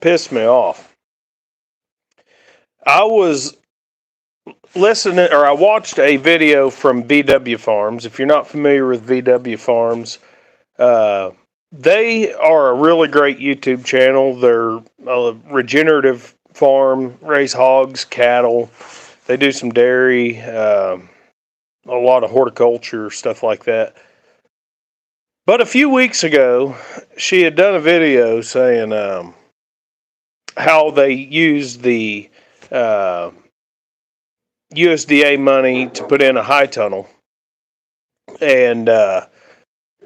pissed me off. I was listening, or I watched a video from VW Farms. If you're not familiar with VW Farms, uh, they are a really great YouTube channel. They're a regenerative farm, raise hogs, cattle. They do some dairy, a lot of horticulture, stuff like that. But a few weeks ago, she had done a video saying how they use the uh, USDA money to put in a high tunnel. And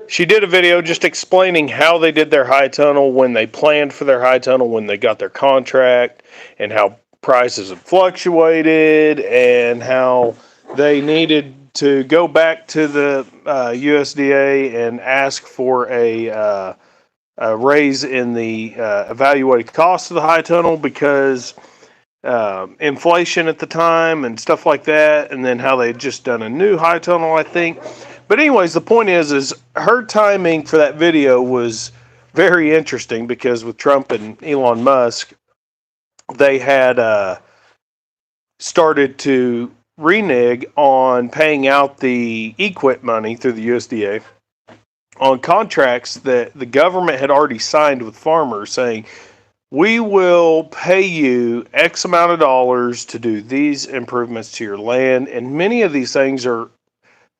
she did a video just explaining how they did their high tunnel, when they planned for their high tunnel, when they got their contract, and how prices have fluctuated, and how they needed to go back to the USDA and ask for a raise in the evaluated cost of the high tunnel because inflation at the time and stuff like that, and then how they had just done a new high tunnel, I think. But anyways, the point is her timing for that video was very interesting because with Trump and Elon Musk, they had started to renege on paying out the EQIP money through the USDA on contracts that the government had already signed with farmers, saying, we will pay you X amount of dollars to do these improvements to your land. And many of these things are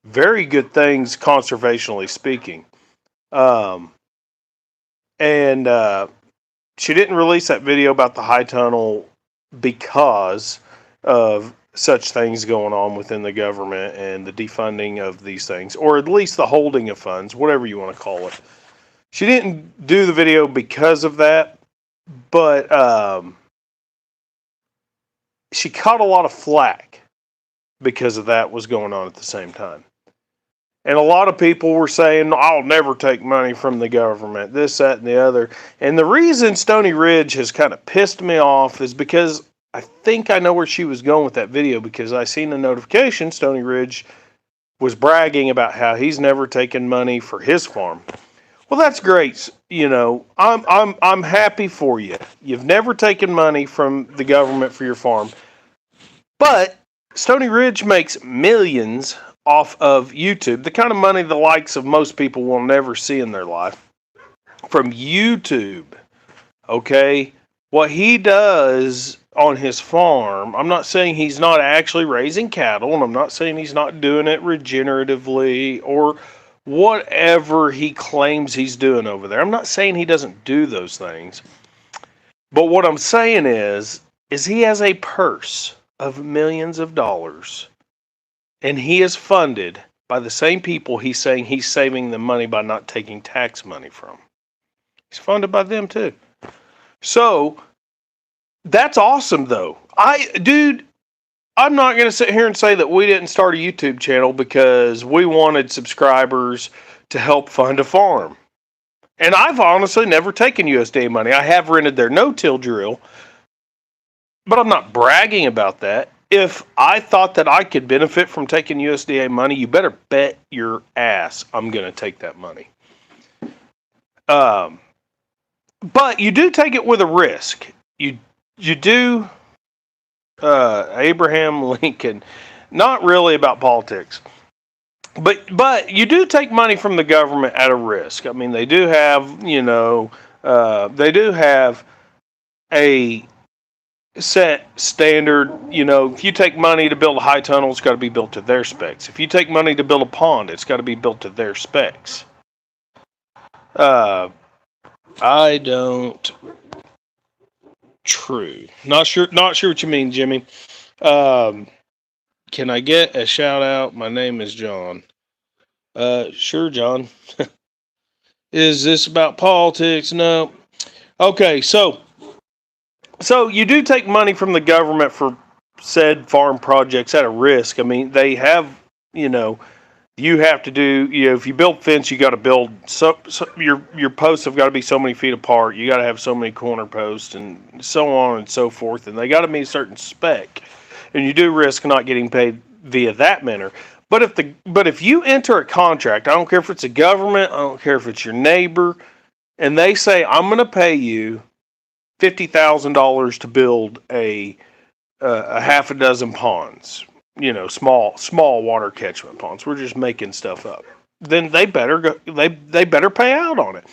very good things, conservationally speaking. And she didn't release that video about the high tunnel because of such things going on within the government and the defunding of these things, or at least the holding of funds, whatever you want to call it. She didn't do the video because of that, but she caught a lot of flack because of that was going on at the same time. And a lot of people were saying, I'll never take money from the government, this, that, and the other. And the reason Stoney Ridge has kind of pissed me off is because I think I know where she was going with that video, because I seen the notification. Stoney Ridge was bragging about how he's never taken money for his farm. Well, that's great. You know, I'm happy for you. You've never taken money from the government for your farm. But Stoney Ridge makes millions off of YouTube, the kind of money the likes of most people will never see in their life, from YouTube. Okay? What he does on his farm, I'm not saying he's not actually raising cattle, and I'm not saying he's not doing it regeneratively or whatever he claims he's doing over there. I'm not saying he doesn't do those things. But what I'm saying is he has a purse of millions of dollars, and he is funded by the same people he's saying he's saving the money by not taking tax money from. He's funded by them too. So that's awesome, though. I'm not going to sit here and say that we didn't start a YouTube channel because we wanted subscribers to help fund a farm. And I've honestly never taken USDA money. I have rented their no-till drill, but I'm not bragging about that. If I thought that I could benefit from taking USDA money, you better bet your ass I'm going to take that money. But you do take it with a risk. You do. Abraham Lincoln, not really about politics, but you do take money from the government at a risk. I mean, they do have, they do have a set standard. You know, if you take money to build a high tunnel, it's got to be built to their specs. If you take money to build a pond, it's got to be built to their specs. I don't. True. Not sure what you mean, Jimmy. Can I get a shout out? My name is John. Sure, John. Is this about politics? No. Okay, so you do take money from the government for said farm projects at a risk. I mean, they have, you have to do, if you build fence, you got to build, so your posts have got to be so many feet apart. You got to have so many corner posts and so on and so forth. And they got to meet a certain spec. And you do risk not getting paid via that manner. But if you enter a contract, I don't care if it's a government, I don't care if it's your neighbor, and they say, I'm going to pay you $50,000 to build a half a dozen ponds. Small water catchment ponds. We're just making stuff up. Then they better go. They better pay out on it.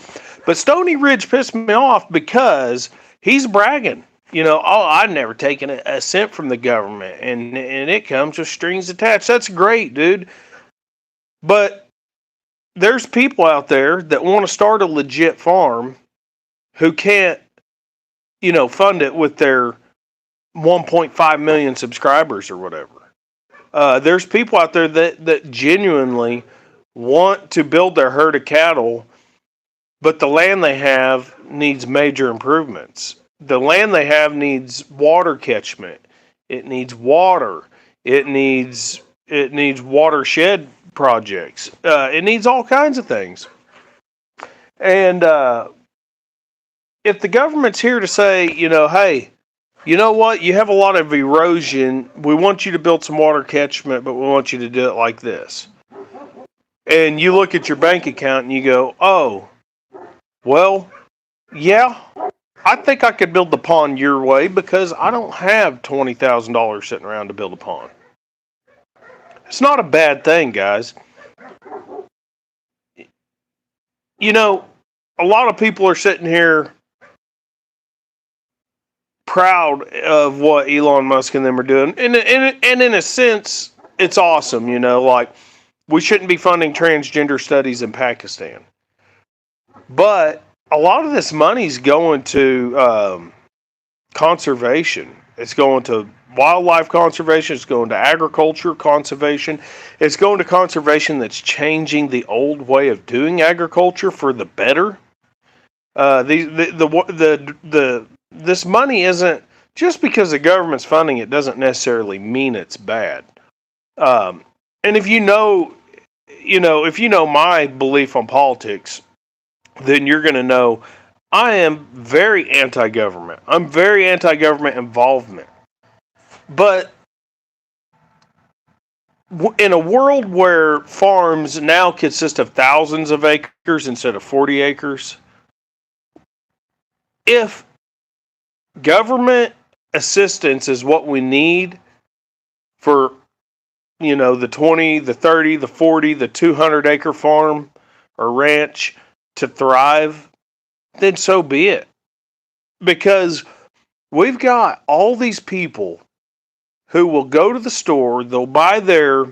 But Stoney Ridge pissed me off because he's bragging. Oh, I've never taken a cent from the government, and it comes with strings attached. That's great, dude. But there's people out there that want to start a legit farm who can't, fund it with their 1.5 million subscribers or whatever. There's people out there that genuinely want to build their herd of cattle, but the land they have needs major improvements. The land they have needs water catchment. It needs water. It needs watershed projects. It needs all kinds of things. And if the government's here to say, hey, you know what? You have a lot of erosion. We want you to build some water catchment, but we want you to do it like this. And you look at your bank account and you go, oh, well, yeah, I think I could build the pond your way because I don't have $20,000 sitting around to build a pond. It's not a bad thing, guys. A lot of people are sitting here proud of what Elon Musk and them are doing. And in a sense, it's awesome, like we shouldn't be funding transgender studies in Pakistan. But a lot of this money's going to conservation. It's going to wildlife conservation. It's going to agriculture conservation. It's going to conservation that's changing the old way of doing agriculture for the better. This money isn't just because the government's funding it doesn't necessarily mean it's bad. And if if you know my belief on politics, then you're going to know I am very anti-government. I'm very anti-government involvement. But in a world where farms now consist of thousands of acres instead of 40 acres, if government assistance is what we need for, the 20, the 30, the 40, the 200 acre farm or ranch to thrive, then so be it. Because we've got all these people who will go to the store, they'll buy their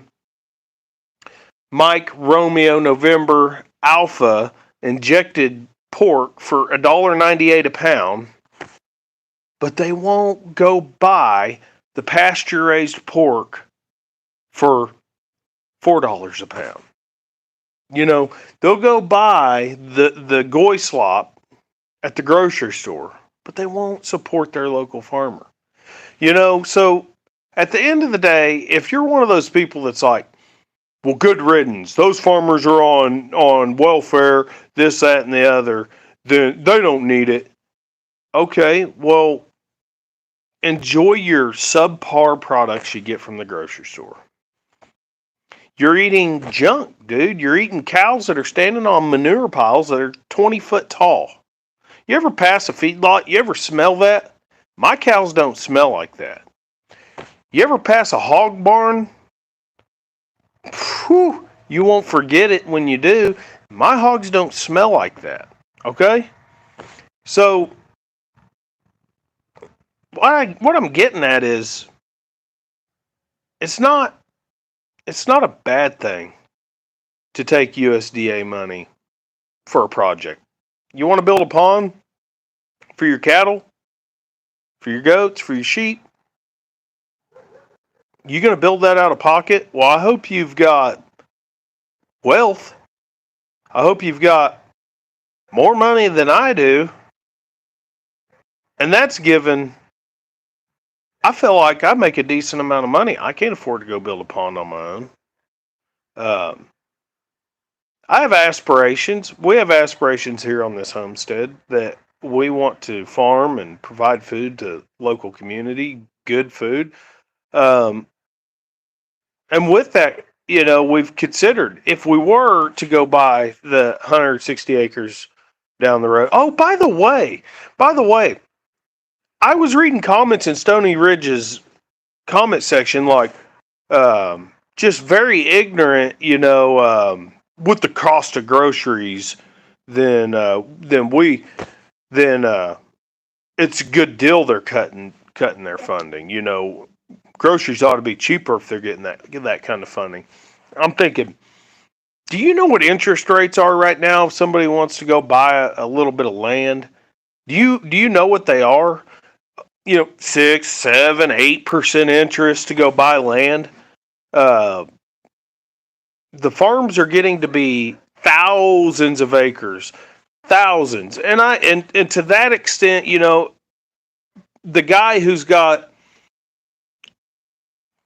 Mike, Romeo, November, Alpha injected pork for $1.98 a pound, but they won't go buy the pasture-raised pork for $4 a pound. They'll go buy the goy slop at the grocery store, but they won't support their local farmer. So at the end of the day, if you're one of those people that's like, well, good riddance, those farmers are on welfare, this, that, and the other, then they don't need it. Okay, well, enjoy your subpar products you get from the grocery store. You're eating junk, dude. You're eating cows that are standing on manure piles that are 20 foot tall. You ever pass a feedlot? You ever smell that? My cows don't smell like that. You ever pass a hog barn? Whew, you won't forget it when you do. My hogs don't smell like that. Okay? So, what I'm getting at is, it's not a bad thing to take USDA money for a project. You want to build a pond for your cattle, for your goats, for your sheep? You going to build that out of pocket? Well, I hope you've got wealth. I hope you've got more money than I do. And that's given, I feel like I make a decent amount of money. I can't afford to go build a pond on my own. I have aspirations. We have aspirations here on this homestead that we want to farm and provide food to local community, good food. And with that, we've considered if we were to go buy the 160 acres down the road. Oh, by the way, I was reading comments in Stoney Ridge's comment section, like, just very ignorant, with the cost of groceries, then it's a good deal they're cutting their funding. Groceries ought to be cheaper if they're getting that kind of funding. I'm thinking, do you know what interest rates are right now if somebody wants to go buy a little bit of land? Do you know what they are? 6, 7, 8% interest to go buy land. The farms are getting to be thousands of acres, thousands, and to that extent, the guy who's got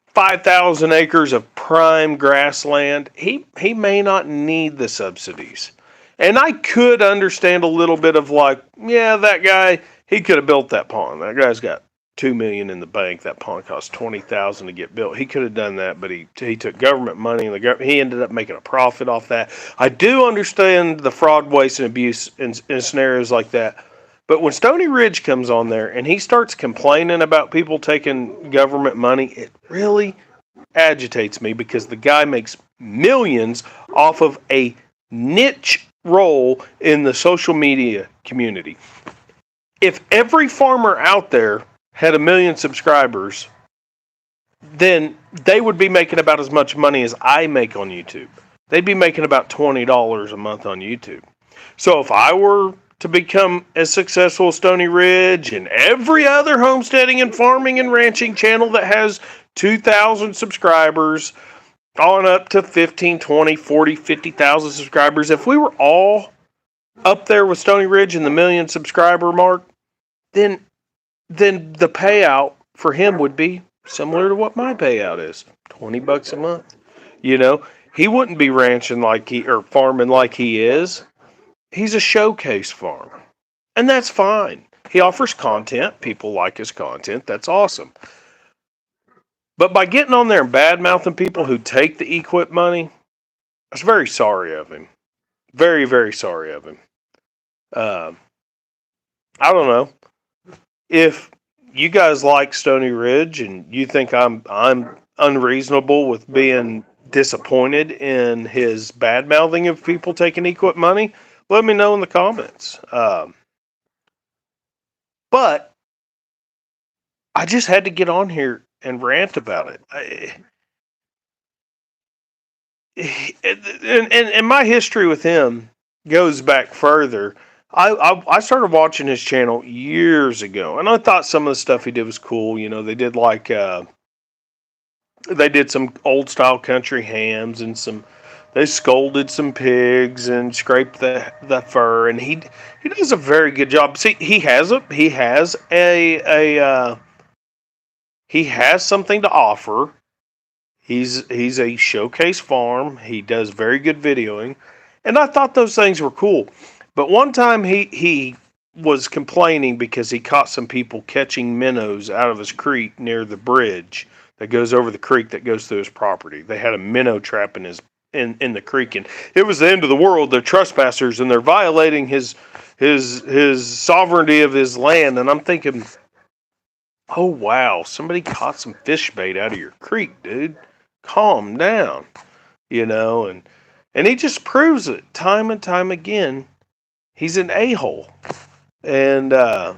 5,000 acres of prime grassland, he may not need the subsidies. And I could understand a little bit of like, yeah, that guy, he could have built that pond. That guy's got $2 million in the bank. That pond cost $20,000 to get built. He could have done that, but he took government money, and he ended up making a profit off that. I do understand the fraud, waste, and abuse in scenarios like that. But when Stoney Ridge comes on there and he starts complaining about people taking government money, it really agitates me, because the guy makes millions off of a niche role in the social media community. If every farmer out there had 1 million subscribers, then they would be making about as much money as I make on YouTube. They'd be making about $20 a month on YouTube. So if I were to become as successful as Stoney Ridge and every other homesteading and farming and ranching channel that has 2,000 subscribers on up to 15, 20, 40, 50,000 subscribers, if we were all up there with Stoney Ridge and the 1 million subscriber mark, then the payout for him would be similar to what my payout is, $20 a month. He wouldn't be ranching or farming like he is. He's a showcase farm, and that's fine. He offers content. People like his content. That's awesome. But by getting on there and bad-mouthing people who take the equip money, I was very sorry of him. Very, very sorry of him. I don't know. If you guys like Stoney Ridge and you think I'm unreasonable with being disappointed in his bad-mouthing of people taking equip money, let me know in the comments. But I just had to get on here and rant about it. And my history with him goes back further. I started watching his channel years ago, and I thought some of the stuff he did was cool. They did they did some old style country hams and they scolded some pigs and scraped the fur, and he does a very good job. See, he has something to offer. He's a showcase farm. He does very good videoing, and I thought those things were cool. But one time he was complaining because he caught some people catching minnows out of his creek near the bridge that goes over the creek that goes through his property. They had a minnow trap in the creek, and it was the end of the world. They're trespassers, and they're violating his sovereignty of his land. And I'm thinking, oh wow, somebody caught some fish bait out of your creek, dude. Calm down, and he just proves it time and time again. He's an a-hole, and I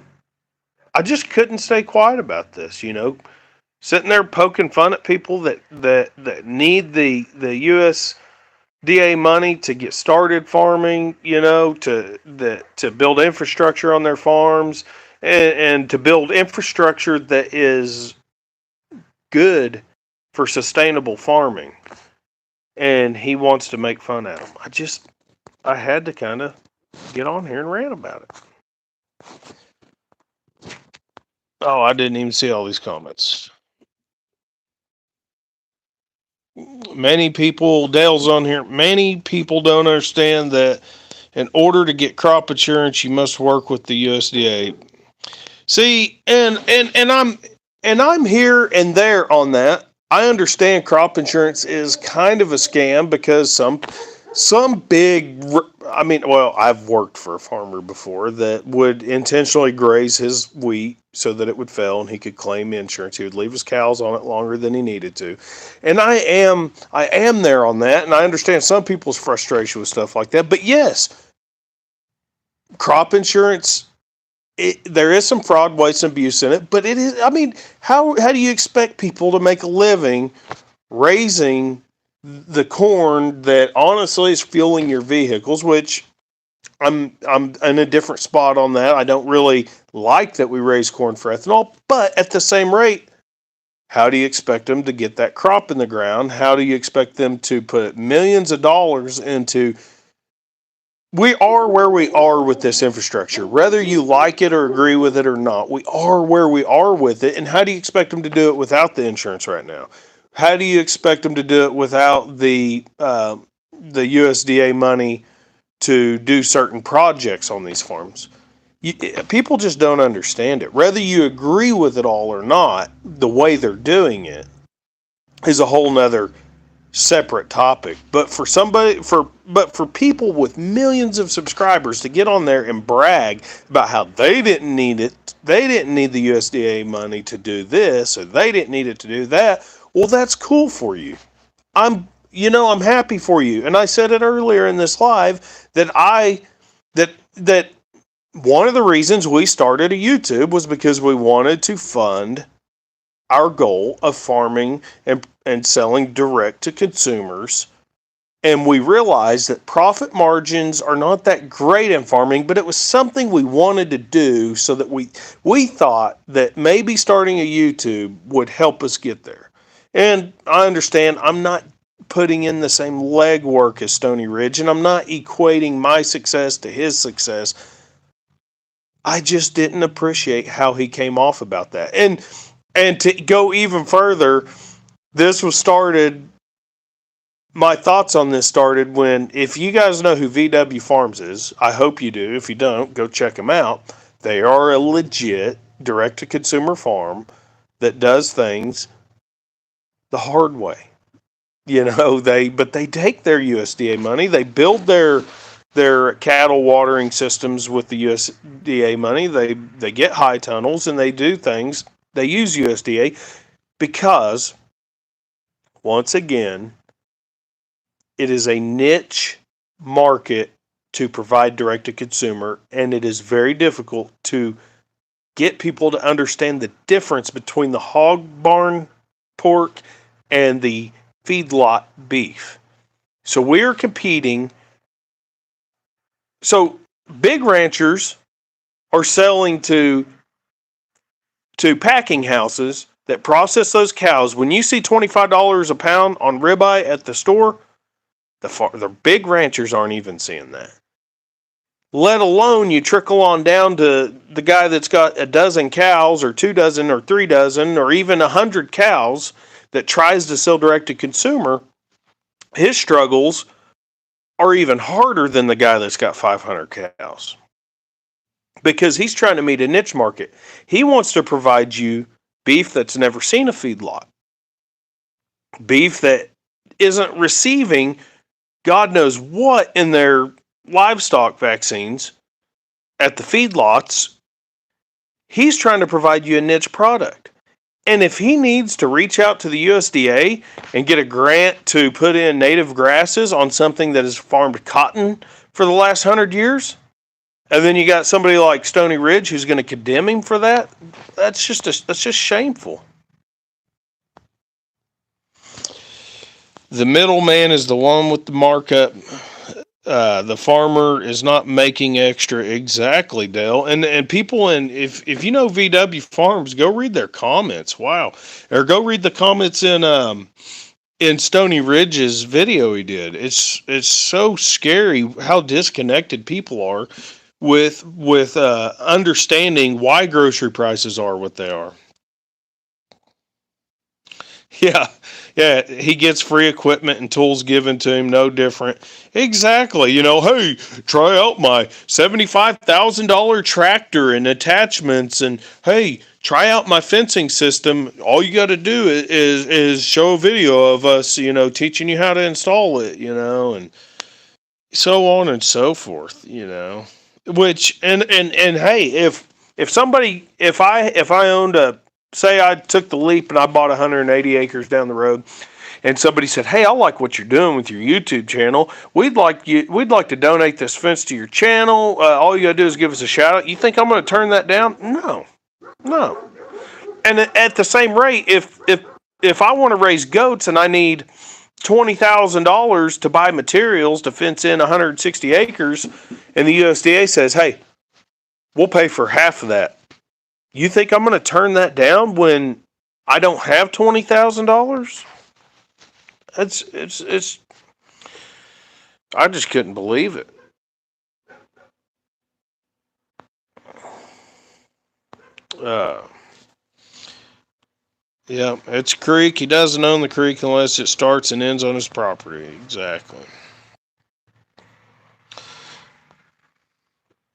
just couldn't stay quiet about this. Sitting there poking fun at people that need the USDA money to get started farming, to build infrastructure on their farms, and to build infrastructure that is good for sustainable farming. And he wants to make fun at them. I had to kind of get on here and rant about it. Oh, I didn't even see all these comments. Many people, Dale's on here, many people don't understand that in order to get crop insurance, you must work with the USDA. See, and I'm here and there on that. I understand crop insurance is kind of a scam because some big I mean, well, I've worked for a farmer before that would intentionally graze his wheat so that it would fail and he could claim insurance. He would leave his cows on it longer than he needed to. And I am there on that, and I understand some people's frustration with stuff like that. But yes, crop insurance, there is some fraud, waste, and abuse in it, but it is, I mean, how do you expect people to make a living raising the corn that honestly is fueling your vehicles, which I'm in a different spot on that. I don't really like that we raise corn for ethanol, but at the same rate, how do you expect them to get that crop in the ground? How do you expect them to put millions of dollars into? We are where we are with this infrastructure. Whether you like it or agree with it or not, we are where we are with it. And how do you expect them to do it without the insurance right now? How do you expect them to do it without the USDA money to do certain projects on these farms? People just don't understand it. Whether you agree with it all or not, the way they're doing it is a whole nother separate topic. But for people with millions of subscribers to get on there and brag about how they didn't need it, they didn't need the USDA money to do this, or they didn't need it to do that, well, that's cool for you. I'm happy for you. And I said it earlier in this live that that one of the reasons we started a YouTube was because we wanted to fund our goal of farming and selling direct to consumers. And we realized that profit margins are not that great in farming, but it was something we wanted to do so that we thought that maybe starting a YouTube would help us get there. And I understand I'm not putting in the same legwork as Stoney Ridge, and I'm not equating my success to his success. I just didn't appreciate how he came off about that. And to go even further, my thoughts on this started when, if you guys know who VW Farms is, I hope you do. If you don't, go check them out. They are a legit direct-to-consumer farm that does things the hard way. But they take their USDA money, they build their cattle watering systems with the USDA money, they get high tunnels, and they do things. They use USDA because, once again, it is a niche market to provide direct-to-consumer, and it is very difficult to get people to understand the difference between the hog barn pork and the feedlot beef. So we're competing. So big ranchers are selling to packing houses that process those cows. When you see $25 a pound on ribeye at the store, the big ranchers aren't even seeing that. Let alone you trickle on down to the guy that's got a dozen cows or 2 dozen or 3 dozen or even 100 cows that tries to sell direct to consumer. His struggles are even harder than the guy that's got 500 cows, because he's trying to meet a niche market. He wants to provide you beef that's never seen a feedlot, beef that isn't receiving God knows what in their livestock vaccines at the feedlots. He's trying to provide you a niche product. And if he needs to reach out to the USDA and get a grant to put in native grasses on something that has farmed cotton for the last 100 years, and then you got somebody like Stoney Ridge who's going to condemn him for that, that's just shameful. The middleman is the one with the markup. The farmer is not making extra. Exactly, Dale. And people if you know VW Farms, go read their comments. Wow. Or go read the comments in Stoney Ridge's video he did. It's so scary how disconnected people are with understanding why grocery prices are what they are. Yeah, he gets free equipment and tools given to him, no different. Exactly. Hey, try out my $75,000 tractor and attachments, and hey, try out my fencing system. All you got to do is show a video of us, teaching you how to install it, and so on and so forth, which and hey, if I owned a, say I took the leap and I bought 180 acres down the road, and somebody said, "Hey, I like what you're doing with your YouTube channel. We'd like to donate this fence to your channel. All you gotta do is give us a shout out." You think I'm going to turn that down? No, no. And at the same rate, if I want to raise goats and I need $20,000 to buy materials to fence in 160 acres, and the USDA says, "Hey, we'll pay for half of that." You think I'm going to turn that down when I don't have $20,000? It's. I just couldn't believe it. Uh, yeah, it's a creek. He doesn't own the creek unless it starts and ends on his property. Exactly.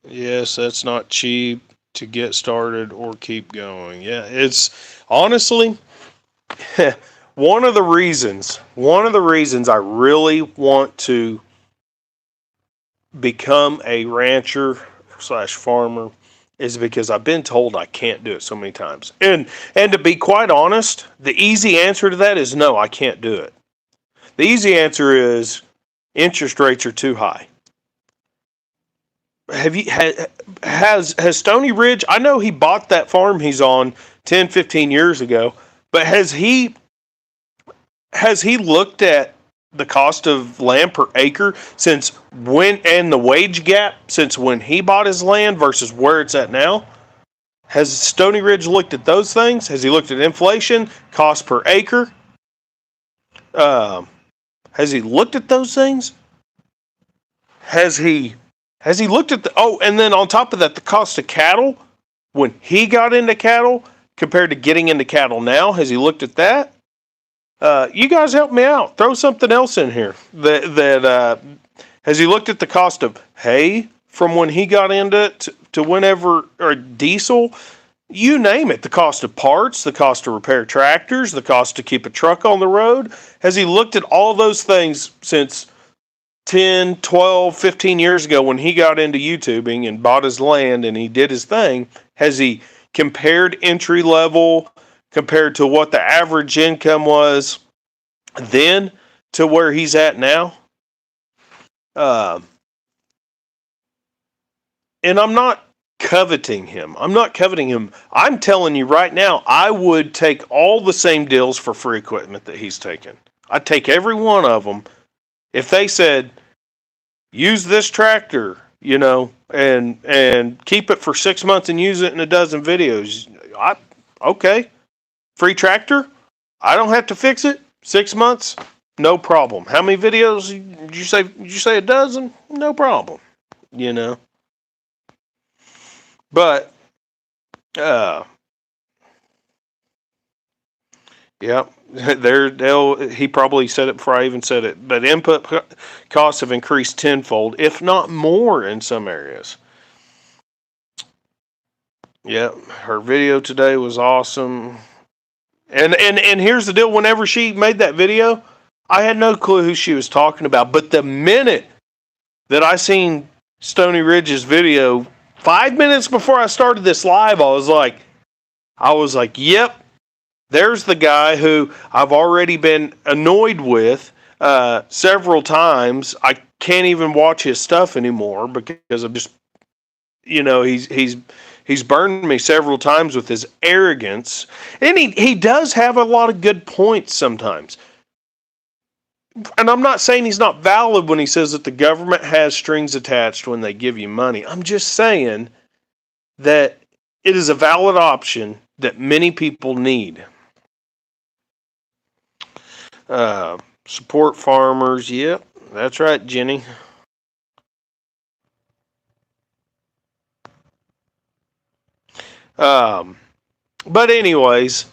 Yes, that's not cheap to get started or keep going. Yeah, it's honestly one of the reasons I really want to become a rancher slash farmer is because I've been told I can't do it so many times. And to be quite honest, the easy answer to that is no, I can't do it. The easy answer is interest rates are too high. Has Stoney Ridge, I know he bought that farm he's on 10, 15 years ago, but has he looked at the cost of land per acre since when, and the wage gap since when he bought his land versus where it's at now? Has Stoney Ridge looked at those things? Has he looked at inflation, cost per acre? Has he looked at those things? Has he looked at and then on top of that, the cost of cattle when he got into cattle compared to getting into cattle now? Has he looked at that? You guys help me out. Throw something else in here. Has he looked at the cost of hay from when he got into it to whenever, or diesel? You name it. The cost of parts, the cost to repair tractors, the cost to keep a truck on the road. Has he looked at all those things since 10, 12, 15 years ago when he got into YouTubing and bought his land and he did his thing? Has he compared entry level compared to what the average income was then to where he's at now? And I'm not coveting him. I'm telling you right now, I would take all the same deals for free equipment that he's taken. I'd take every one of them. If they said, use this tractor, and keep it for 6 months and use it in a dozen videos, okay. Free tractor? I don't have to fix it. 6 months? No problem. How many videos did you say? Did you say a dozen? No problem. But, yeah, he probably said it before I even said it. But input costs have increased tenfold, if not more, in some areas. Yeah, her video today was awesome. And here's the deal. Whenever she made that video, I had no clue who she was talking about. But the minute that I seen Stoney Ridge's video, 5 minutes before I started this live, I was like, yep, there's the guy who I've already been annoyed with several times. I can't even watch his stuff anymore because I'm just, he's burned me several times with his arrogance. And he does have a lot of good points sometimes. And I'm not saying he's not valid when he says that the government has strings attached when they give you money. I'm just saying that it is a valid option that many people need. Support farmers. Yep, that's right, Jenny. But anyways,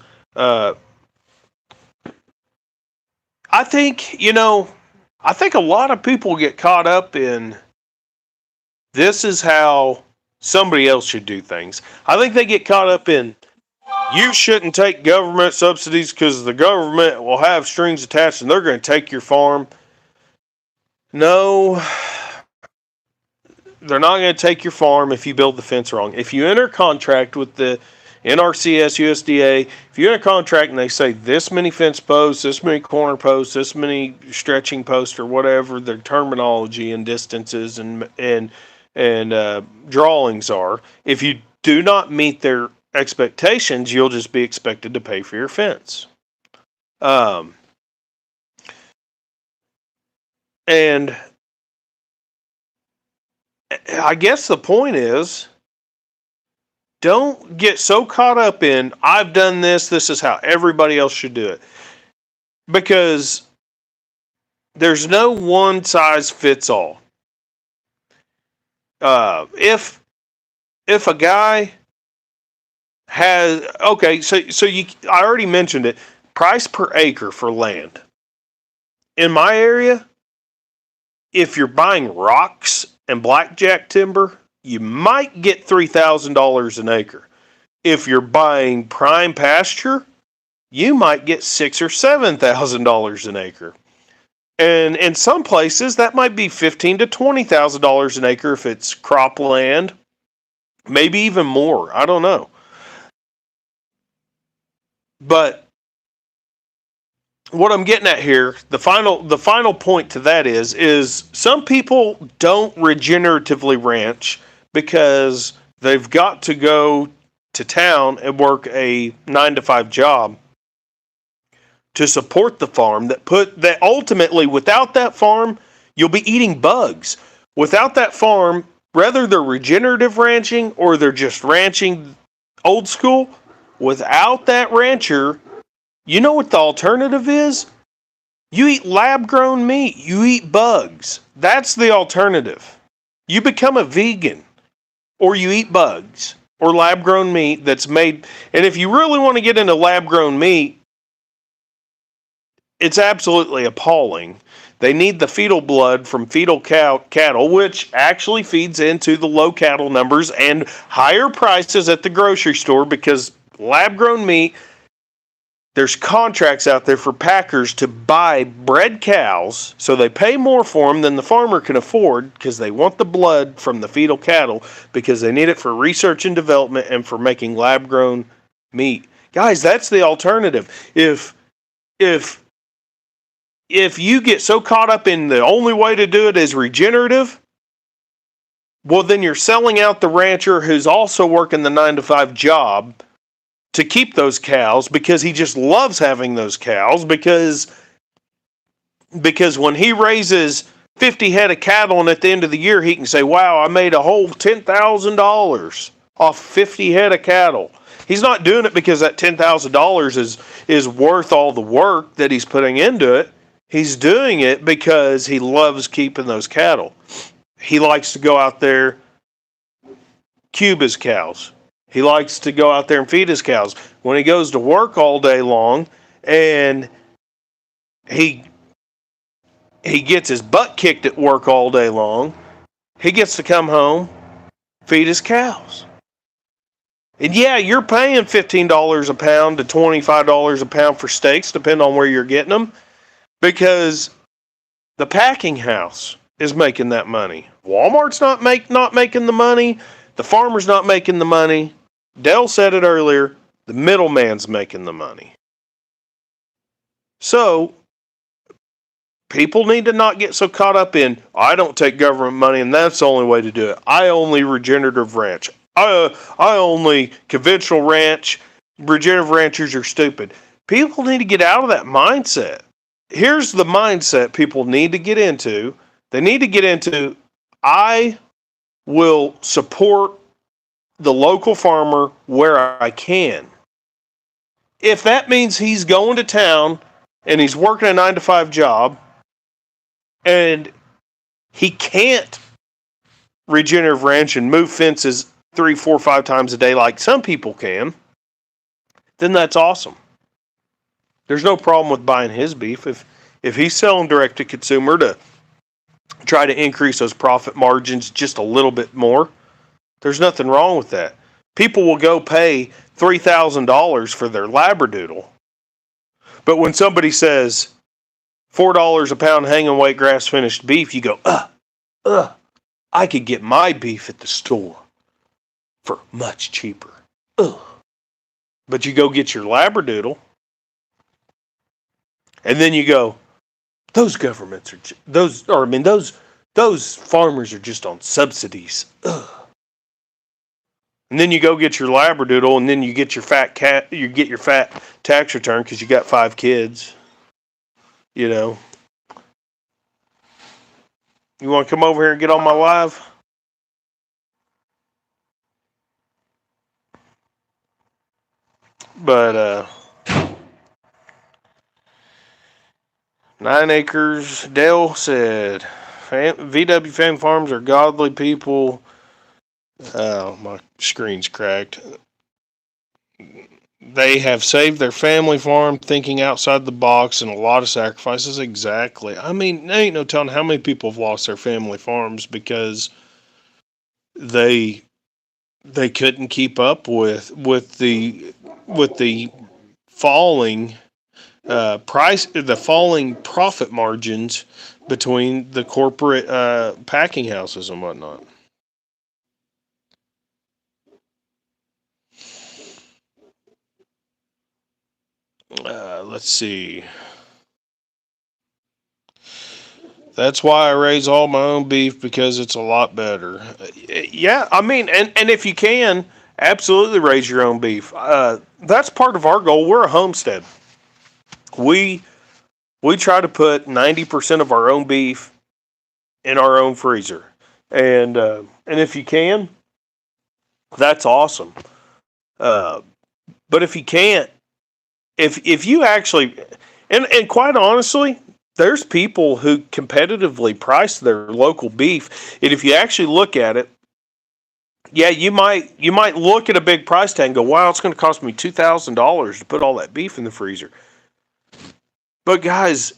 I think, I think a lot of people get caught up in this is how somebody else should do things. I think they get caught up in you shouldn't take government subsidies because the government will have strings attached and they're going to take your farm. No, They're not going to take your farm if you build the fence wrong. If you enter contract with the NRCS, USDA, if you enter contract and they say this many fence posts, this many corner posts, this many stretching posts, or whatever their terminology and distances and drawings are, if you do not meet their expectations, you'll just be expected to pay for your fence. And I guess the point is, don't get so caught up in, I've done this, this is how everybody else should do it. Because there's no one size fits all. If a guy has, okay, so I already mentioned it, price per acre for land. In my area, if you're buying rocks and blackjack timber, you might get $3,000 an acre. If you're buying prime pasture, you might get $6,000 or $7,000 an acre. And in some places, that might be $15,000 to $20,000 an acre if it's cropland, maybe even more. I don't know. But what I'm getting at here, the final point to that is some people don't regeneratively ranch because they've got to go to town and work a 9-to-5 job to support the farm that ultimately, without that farm, you'll be eating bugs. Without that farm, whether they're regenerative ranching or they're just ranching old school, without that rancher, you know what the alternative is? You eat lab-grown meat. You eat bugs. That's the alternative. You become a vegan, or you eat bugs, or lab-grown meat that's made. And if you really want to get into lab-grown meat, it's absolutely appalling. They need the fetal blood from fetal cattle, which actually feeds into the low cattle numbers and higher prices at the grocery store, because lab-grown meat, there's contracts out there for packers to buy bred cows, so they pay more for them than the farmer can afford because they want the blood from the fetal cattle because they need it for research and development and for making lab-grown meat. Guys, that's the alternative. If you get so caught up in the only way to do it is regenerative, well, then you're selling out the rancher who's also working the 9-to-5 job to keep those cows because he just loves having those cows, because when he raises 50 head of cattle and at the end of the year he can say, wow, I made a whole $10,000 off 50 head of cattle. He's not doing it because that $10,000 is worth all the work that he's putting into it. He's doing it because he loves keeping those cattle. He likes to go out there, cube his cows. He likes to go out there and feed his cows. When he goes to work all day long and he gets his butt kicked at work all day long, he gets to come home, feed his cows. And yeah, you're paying $15 a pound to $25 a pound for steaks, depending on where you're getting them, because the packing house is making that money. Walmart's not making the money. The farmer's not making the money. Dell said it earlier, the middleman's making the money. So, people need to not get so caught up in, I don't take government money and that's the only way to do it. I only regenerative ranch. I only conventional ranch. Regenerative ranchers are stupid. People need to get out of that mindset. Here's the mindset people need to get into. They need to get into, I will support the local farmer where I can. If that means he's going to town and he's working a 9-to-5 job and he can't regenerative ranch and move fences 3, 4, 5 times a day like some people can, then that's awesome. There's no problem with buying his beef. If he's selling direct to consumer to try to increase those profit margins just a little bit more, there's nothing wrong with that. People will go pay $3,000 for their Labradoodle. But when somebody says $4 a pound hanging weight grass finished beef, you go, I could get my beef at the store for much cheaper. Ugh. But you go get your Labradoodle, and then you go, those governments are those farmers are just on subsidies. Ugh. And then you go get your Labradoodle, and then you get your fat tax return because you got 5 kids. You know. You want to come over here and get on my live? But 9 acres. Dale said, VW family farms are godly people. Oh, my screen's cracked. They have saved their family farm thinking outside the box and a lot of sacrifices. Exactly. I mean, there ain't no telling how many people have lost their family farms because they couldn't keep up with the falling the falling profit margins between the corporate packing houses and whatnot. Let's see. That's why I raise all my own beef, because it's a lot better. Yeah, I mean, and if you can, absolutely raise your own beef. That's part of our goal. We're a homestead. We try to put 90% of our own beef in our own freezer, and if you can, that's awesome. But if you can't, if you actually, and quite honestly, there's people who competitively price their local beef, and if you actually look at it, yeah, you might look at a big price tag and go, wow, it's going to cost me $2,000 to put all that beef in the freezer. But guys,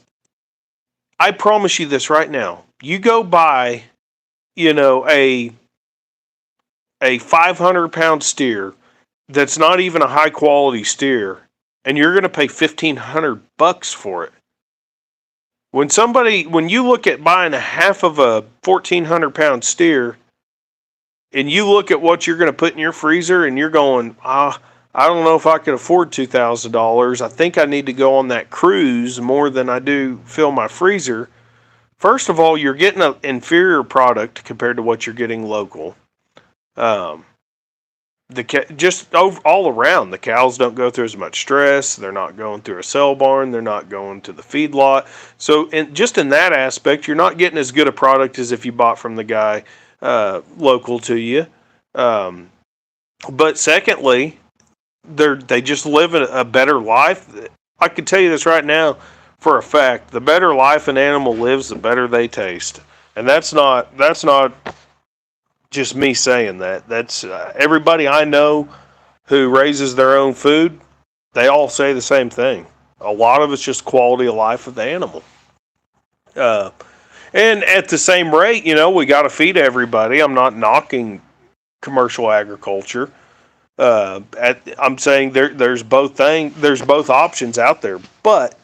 I promise you this right now. You go buy, a 500-pound steer that's not even a high quality steer, and you're going to pay $1,500 for it. When you look at buying a half of a 1,400-pound steer, and you look at what you're going to put in your freezer, and you're going, I don't know if I can afford $2,000. I think I need to go on that cruise more than I do fill my freezer. First of all, you're getting an inferior product compared to what you're getting local. Just all around, the cows don't go through as much stress. They're not going through a cell barn. They're not going to the feedlot. So, just in that aspect, you're not getting as good a product as if you bought from the guy local to you. But secondly, they just live a better life. I can tell you this right now for a fact: the better life an animal lives, the better they taste. And that's not just me saying that. That's everybody I know who raises their own food. They all say the same thing. A lot of it's just quality of life of the animal. And at the same rate, we got to feed everybody. I'm not knocking commercial agriculture. I'm saying there's both options out there. But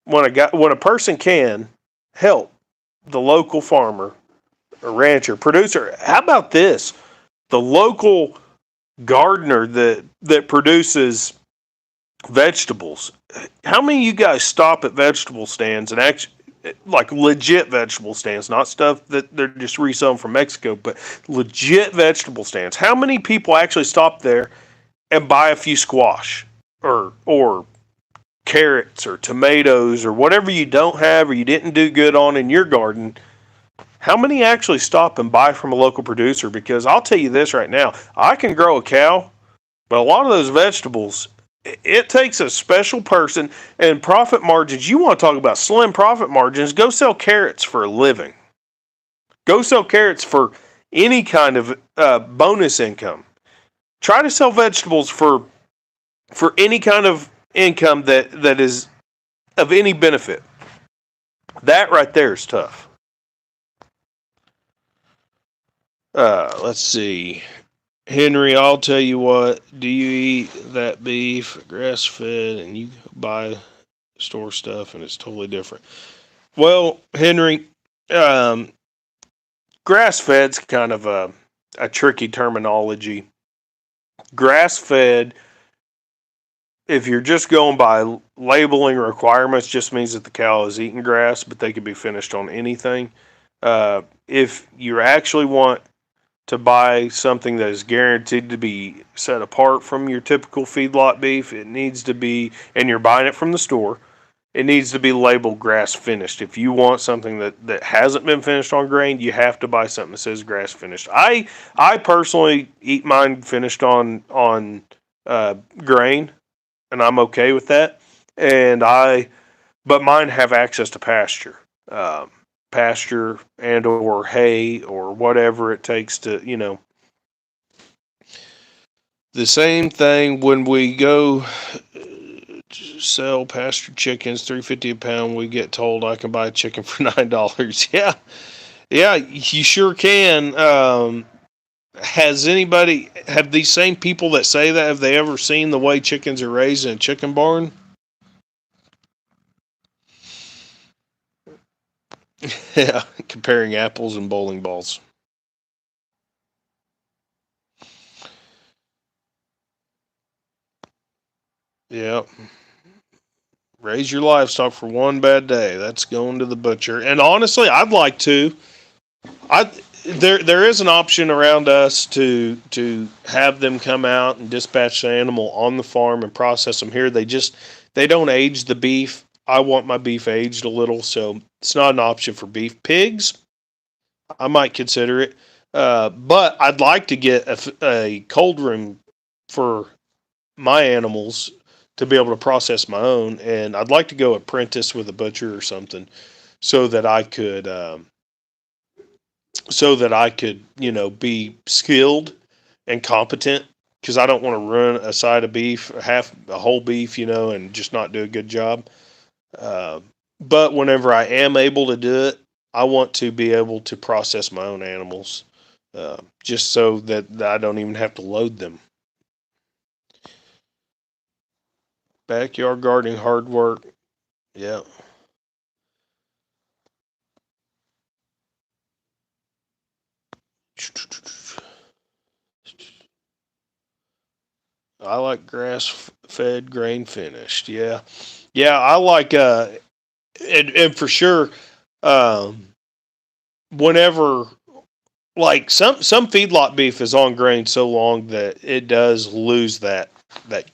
when a person can help the local farmer, a rancher, producer, how about this? The local gardener that produces vegetables. How many of you guys stop at vegetable stands and actually, like legit vegetable stands, not stuff that they're just reselling from Mexico, but legit vegetable stands? How many people actually stop there and buy a few squash or carrots or tomatoes or whatever you don't have or you didn't do good on in your garden? How many actually stop and buy from a local producer? Because I'll tell you this right now, I can grow a cow, but a lot of those vegetables, it takes a special person, and profit margins. You want to talk about slim profit margins, go sell carrots for a living. Go sell carrots for any kind of bonus income. Try to sell vegetables for any kind of income that is of any benefit. That right there is tough. Let's see. Henry, I'll tell you what. Do you eat that beef grass fed and you buy store stuff and it's totally different? Well, Henry, grass fed's kind of a tricky terminology. Grass fed, if you're just going by labeling requirements, just means that the cow is eating grass, but they could be finished on anything. If you actually want to buy something that is guaranteed to be set apart from your typical feedlot beef, it needs to be, and you're buying it from the store, it needs to be labeled grass finished. If you want something that hasn't been finished on grain, you have to buy something that says grass finished. I personally eat mine finished on grain, and I'm okay with that. But mine have access to pasture, pasture and or hay or whatever it takes to, the same thing when we go sell pasture chickens, $3.50 a pound. We get told I can buy a chicken for $9. Yeah, you sure can. Have these same people that say that, have they ever seen the way chickens are raised in a chicken barn? Yeah, comparing apples and bowling balls. Yeah. Raise your livestock for one bad day. That's going to the butcher. And honestly, I'd like to. I there is an option around us to have them come out and dispatch the animal on the farm and process them here. They don't age the beef. I want my beef aged a little, so it's not an option for beef. Pigs, I might consider it, but I'd like to get a cold room for my animals to be able to process my own, and I'd like to go apprentice with a butcher or something, so that I could be skilled and competent, because I don't want to run a side of beef, half a whole beef, and just not do a good job. Uh, but whenever I am able to do it, I want to be able to process my own animals, just so that I don't even have to load them. Backyard gardening, hard work. Yeah. I like grass fed, grain finished. Yeah. Yeah, I like and for sure, um whenever, like, some feedlot beef is on grain so long that it does lose that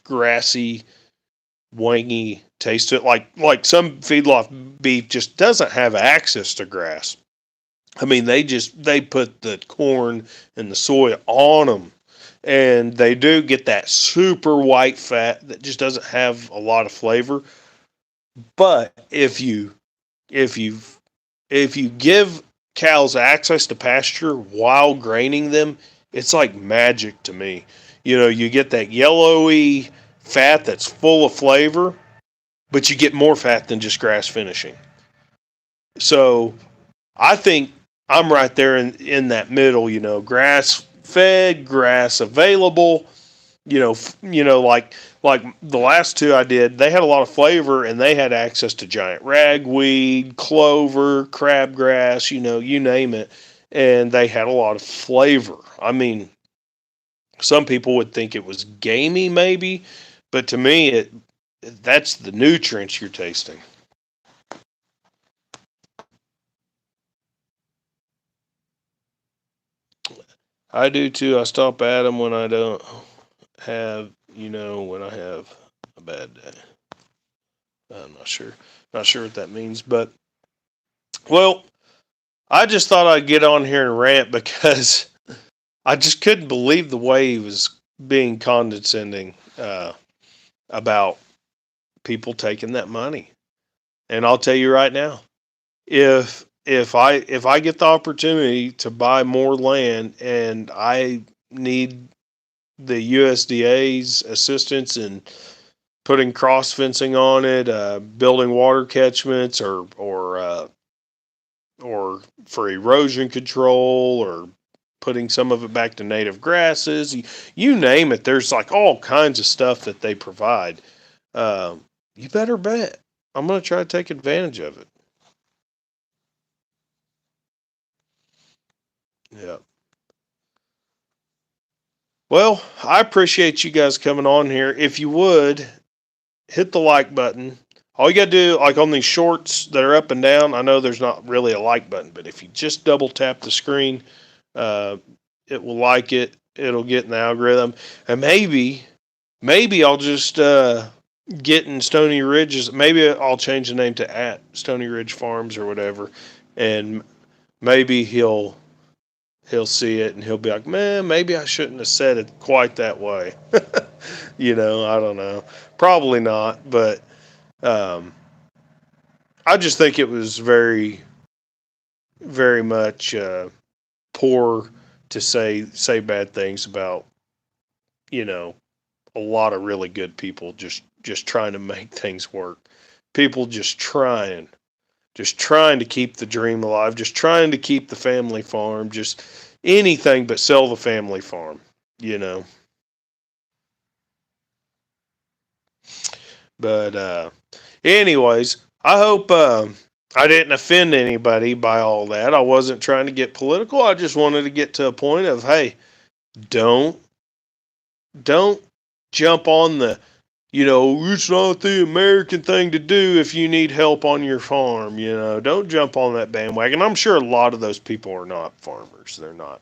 grassy, wangy taste to it. Like some feedlot beef just doesn't have access to grass. I mean, they put the corn and the soy on them, and they do get that super white fat that just doesn't have a lot of flavor. But if you if you give cows access to pasture while graining them, it's like magic to me. You get that yellowy fat that's full of flavor, but you get more fat than just grass finishing. So I think I'm right there in that middle, grass fed, grass available, like the last two I did, they had a lot of flavor and they had access to giant ragweed, clover, crabgrass, you name it, and they had a lot of flavor. I mean, some people would think it was gamey, maybe, but to me, that's the nutrients you're tasting. I do too. I stop at them when I don't when I have a bad day. I'm not sure what that means, but well, I just thought I'd get on here and rant because I just couldn't believe the way he was being condescending about people taking that money. And I'll tell you right now, if I get the opportunity to buy more land and I need the USDA's assistance in putting cross fencing on it, building water catchments, or for erosion control, or putting some of it back to native grasses. You name it. There's like all kinds of stuff that they provide. You better bet I'm going to try to take advantage of it. Yeah. Well, I appreciate you guys coming on here. If you would, hit the like button. All you got to do, like on these shorts that are up and down, I know there's not really a like button, but if you just double tap the screen, uh, it will like it. It'll get in the algorithm. And maybe I'll just get in Stoney Ridge's. Maybe I'll change the name to at Stoney Ridge Farms or whatever. And maybe he'll see it and he'll be like, man, maybe I shouldn't have said it quite that way. I don't know. Probably not, but um, I just think it was very, very much poor to say bad things about, you know, a lot of really good people just trying to make things work. People just trying to keep the dream alive, just trying to keep the family farm, just anything but sell the family farm, you know. But anyways, I hope I didn't offend anybody by all that. I wasn't trying to get political. I just wanted to get to a point of, hey, don't don't jump on the, it's not the American thing to do if you need help on your farm. Don't jump on that bandwagon. I'm sure a lot of those people are not farmers. They're not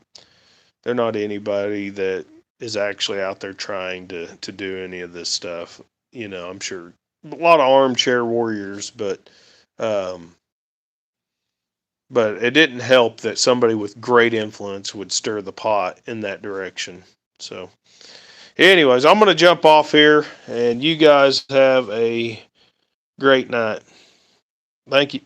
anybody that is actually out there trying to do any of this stuff. I'm sure a lot of armchair warriors, um, but it didn't help that somebody with great influence would stir the pot in that direction. So, anyways, I'm going to jump off here, and you guys have a great night. Thank you.